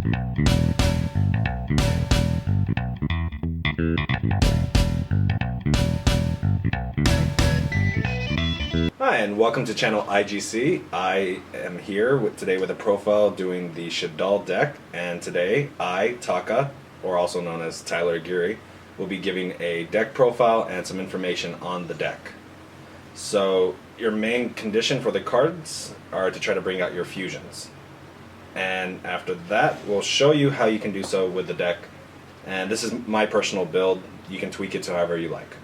Hi, and welcome to channel IGC. I am here today with a profile doing the Shaddoll deck, and today I, Taka, or also known as Tyler Aguirre, will be giving a deck profile and some information on the deck. So your main condition for the cards are to try to bring out your fusions. And after that, we'll show you how you can do so with the deck. And this is my personal build. You can tweak it to however you like.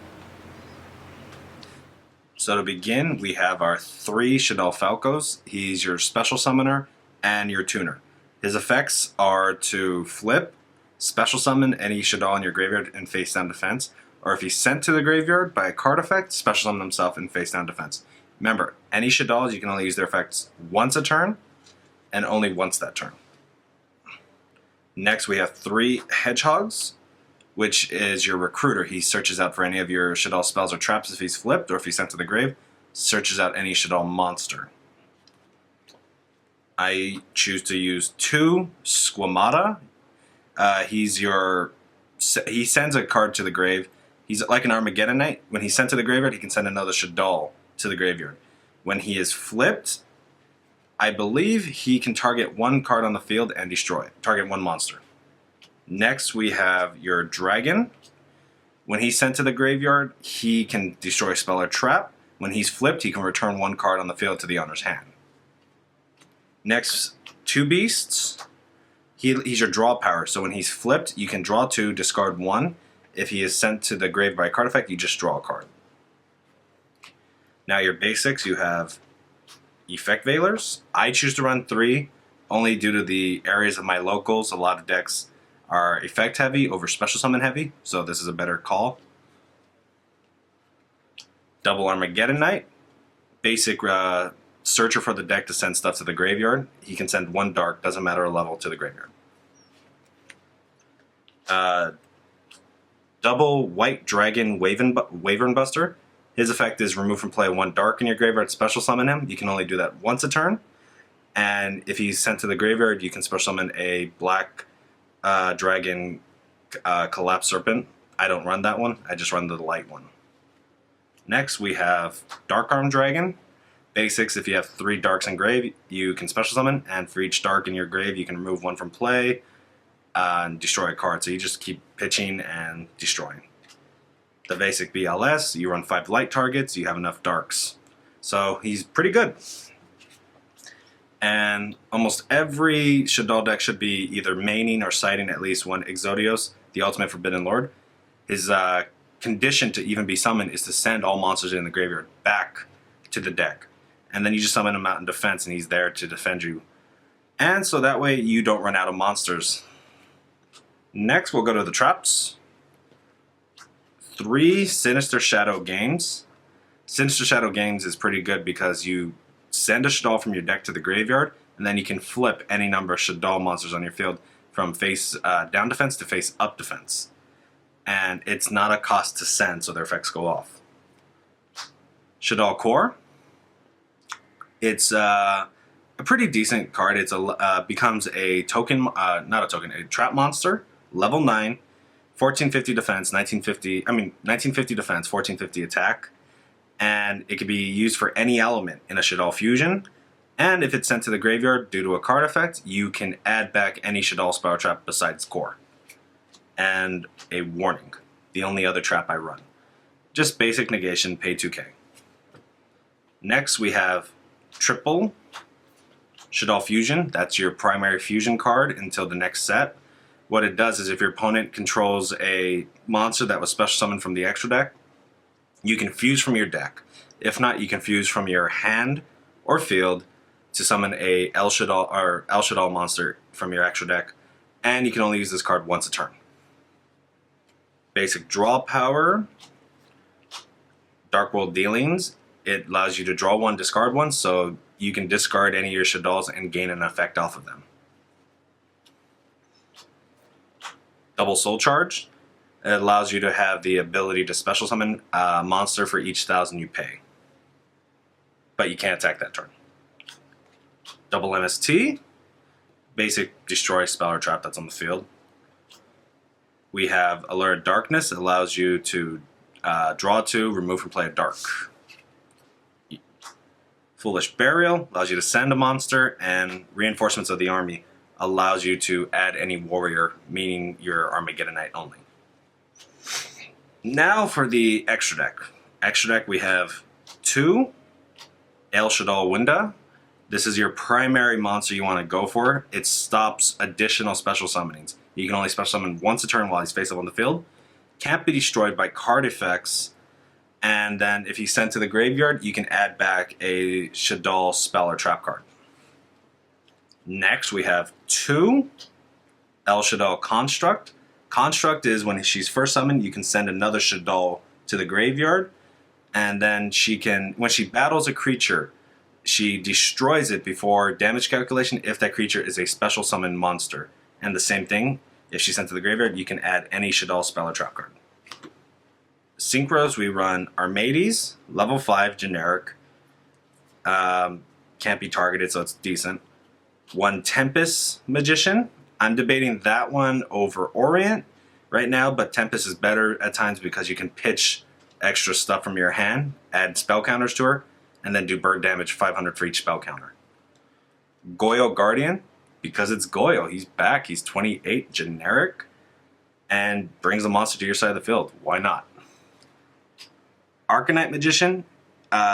So to begin, we have our 3 Shaddoll Falcos. He's your special summoner and your tuner. His effects are to flip, special summon any Shaddoll in your graveyard and face down defense, or if he's sent to the graveyard by a card effect, special summon himself and face down defense. Remember, any Shadolls, you can only use their effects once a turn, and only once that turn. Next we have 3 Hedgehogs, which is your recruiter. He searches out for any of your Shaddoll spells or traps if he's flipped, or if he's sent to the grave, searches out any Shaddoll monster. I choose to use 2 Squamata. He sends a card to the grave. He's like an Armageddon Knight. When he's sent to the graveyard, he can send another Shaddoll to the graveyard. When he is flipped, I believe he can target 1 card on the field and destroy it. Target 1 monster. Next we have your Dragon. When he's sent to the graveyard, he can destroy a spell or trap. When he's flipped, he can return 1 card on the field to the owner's hand. Next, 2 Beasts. He's your draw power, so when he's flipped, you can draw 2, discard 1. If he is sent to the grave by a card effect, you just draw a card. Now your basics, you have Effect Veilers. I choose to run 3, only due to the areas of my locals. A lot of decks are effect heavy over special summon heavy, so this is a better call. Double Armageddon Knight. Basic searcher for the deck to send stuff to the graveyard. He can send 1 dark, doesn't matter a level, to the graveyard. Double White Dragon Wyvern Buster. His effect is remove from play 1 dark in your graveyard, special summon him. You can only do that once a turn. And if he's sent to the graveyard, you can special summon a black dragon Collapse Serpent. I don't run that one, I just run the light one. Next we have Dark Arm Dragon. Basics, if you have 3 darks in grave, you can special summon, and for each dark in your grave, you can remove 1 from play and destroy a card. So you just keep pitching and destroying. The basic BLS, you run 5 light targets, you have enough darks. So he's pretty good. And almost every Shaddoll deck should be either maining or citing at least 1 Exodios, the ultimate Forbidden Lord. His condition to even be summoned is to send all monsters in the graveyard back to the deck. And then you just summon him out in defense and he's there to defend you. And so that way you don't run out of monsters. Next we'll go to the traps. 3 Sinister Shadow Games. Sinister Shadow Games is pretty good because you send a Shaddoll from your deck to the graveyard, and then you can flip any number of Shaddoll monsters on your field from face down defense to face up defense. And it's not a cost to send, so their effects go off. Shaddoll Core. It's a pretty decent card. It's becomes a token, not a token, a trap monster, level 9, 1450 defense, 1950 defense, 1450 attack. And it can be used for any element in a Shaddoll fusion. And if it's sent to the graveyard due to a card effect, you can add back any Shaddoll spell trap besides core. And a warning, the only other trap I run. Just basic negation, pay 2k. Next we have triple Shaddoll Fusion. That's your primary fusion card until the next set. What it does is if your opponent controls a monster that was special summoned from the extra deck, you can fuse from your deck. If not, you can fuse from your hand or field to summon a El Shaddoll monster from your extra deck, and you can only use this card once a turn. Basic draw power, Dark World Dealings. It allows you to draw 1, discard 1, so you can discard any of your Shaddolls and gain an effect off of them. Double Soul Charge. It allows you to have the ability to special summon a monster for each 1,000 you pay. But you can't attack that turn. Double MST. basic destroy spell or trap that's on the field. We have Alert Darkness. It allows you to draw 2, remove from play a dark. Foolish Burial allows you to send a monster, and Reinforcements of the Army allows you to add any warrior, meaning your Armageddonite only. Now for the extra deck. Extra deck, we have 2 El Shaddoll Winda. This is your primary monster you want to go for. It stops additional special summonings. You can only special summon once a turn while he's face up on the field. Can't be destroyed by card effects. And then if he's sent to the graveyard, you can add back a Shaddoll spell or trap card. Next, we have 2 El Shaddoll Construct. Construct is when she's first summoned, you can send another Shaddoll to the graveyard. And then she can, when she battles a creature, she destroys it before damage calculation if that creature is a special summon monster. And the same thing, if she's sent to the graveyard, you can add any Shaddoll spell or trap card. Synchros, we run Armades, level 5, generic. Can't be targeted, so it's decent. 1 Tempest Magician. I'm debating that one over Orient right now, but Tempest is better at times because you can pitch extra stuff from your hand, add spell counters to her, and then do bird damage 500 for each spell counter. Goyle Guardian, because it's Goyle, he's back, he's 28, generic, and brings a monster to your side of the field. Why not? Arcanite Magician,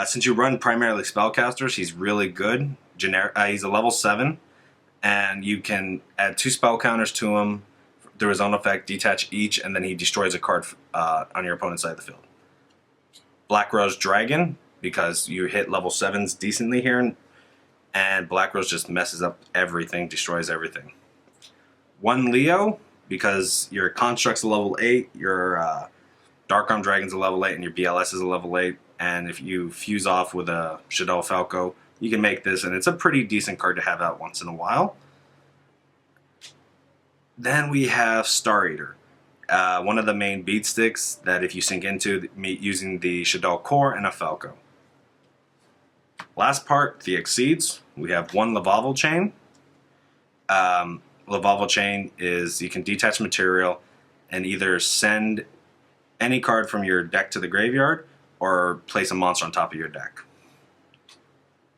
since you run primarily spellcasters, he's really good. He's a level 7, and you can add 2 spell counters to him through his own effect, detach each, and then he destroys a card on your opponent's side of the field. Black Rose Dragon, because you hit level 7s decently here, and Black Rose just messes up everything, destroys everything. 1 Leo, because your Construct's a level 8, your Dark Arm Dragon's a level 8, and your BLS is a level 8, and if you fuse off with a Shaddoll Falco, you can make this, and it's a pretty decent card to have out once in a while. Then we have Star Eater, one of the main beat sticks that if you sink into using the Shaddoll Core and a Falco. Last part, the Exceeds. We have 1 Lavalval Chain. Lavalval Chain is you can detach material and either send any card from your deck to the graveyard or place a monster on top of your deck.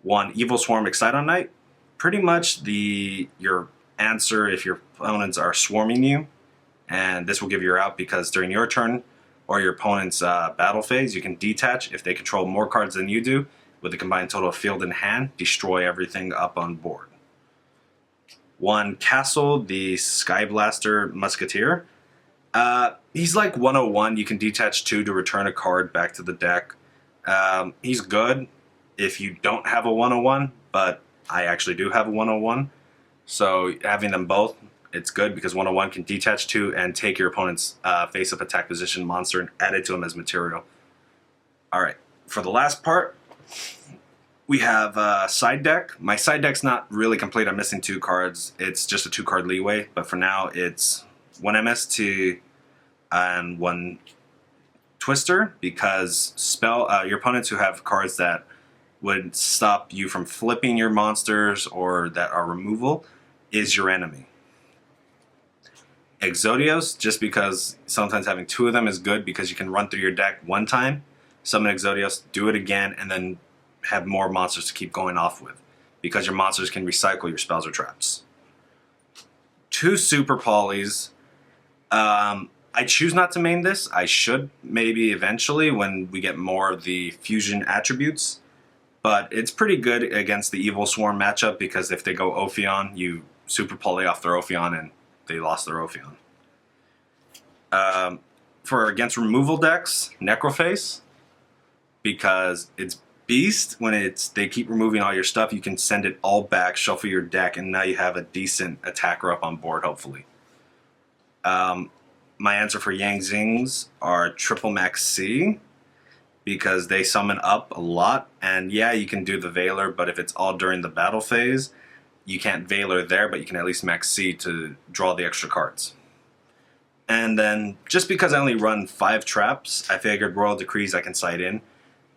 1 Evil Swarm Excite on Night. Pretty much your answer if your opponents are swarming you, and this will give you your out because during your turn or your opponent's battle phase, you can detach if they control more cards than you do with a combined total of field and hand, destroy everything up on board. 1 Castle, the Sky Blaster Musketeer. He's like 101. You can detach 2 to return a card back to the deck. He's good if you don't have a 101, but I actually do have a 101. So having them both, it's good because 101 can detach 2 and take your opponent's face-up attack position monster and add it to him as material. Alright, for the last part, we have side deck. My side deck's not really complete. I'm missing 2 cards. It's just a 2-card leeway, but for now it's 1 MST and 1 Twister because your opponents who have cards that would stop you from flipping your monsters or that are removal is your enemy. Exodios, just because sometimes having 2 of them is good because you can run through your deck 1 time, summon Exodios, do it again, and then have more monsters to keep going off with because your monsters can recycle your spells or traps. 2 Super Polys. I choose not to main this. I should maybe eventually when we get more of the fusion attributes. But it's pretty good against the Evil Swarm matchup because if they go Ophion, you Super Poly off their Ophion and they lost their Ophion. For against removal decks, Necroface, because it's Beast, when they keep removing all your stuff, you can send it all back, shuffle your deck, and now you have a decent attacker up on board, hopefully. My answer for Yang Zings are Triple Max C, because they summon up a lot, and yeah, you can do the Veiler, but if it's all during the battle phase, you can't Veiler there, but you can at least Max C to draw the extra cards. And then, just because I only run 5 traps, I figured Royal Decrees I can sight in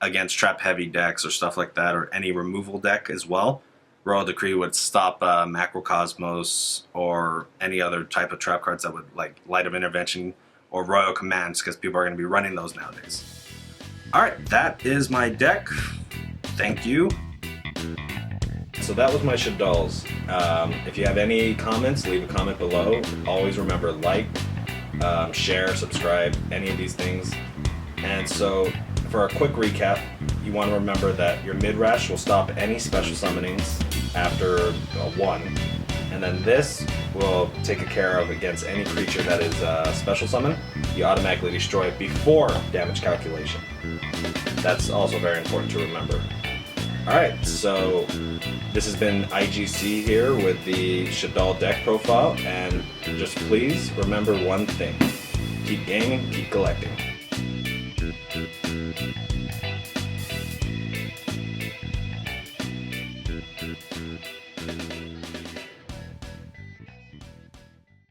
against trap-heavy decks or stuff like that, or any removal deck as well. Royal Decree would stop Macrocosmos or any other type of trap cards that would like Light of Intervention or Royal Commands, because people are going to be running those nowadays. Alright, that is my deck. Thank you. So that was my Shaddolls. If you have any comments, leave a comment below. Always remember, like, share, subscribe, any of these things. And so, for a quick recap, you want to remember that your mid-rash will stop any special summonings after 1. And then this will take care of against any creature that is special summon. You automatically destroy it before damage calculation. That's also very important to remember. Alright, so this has been IGC here with the Shaddoll deck profile, and just please remember one thing. Keep gaming, keep collecting.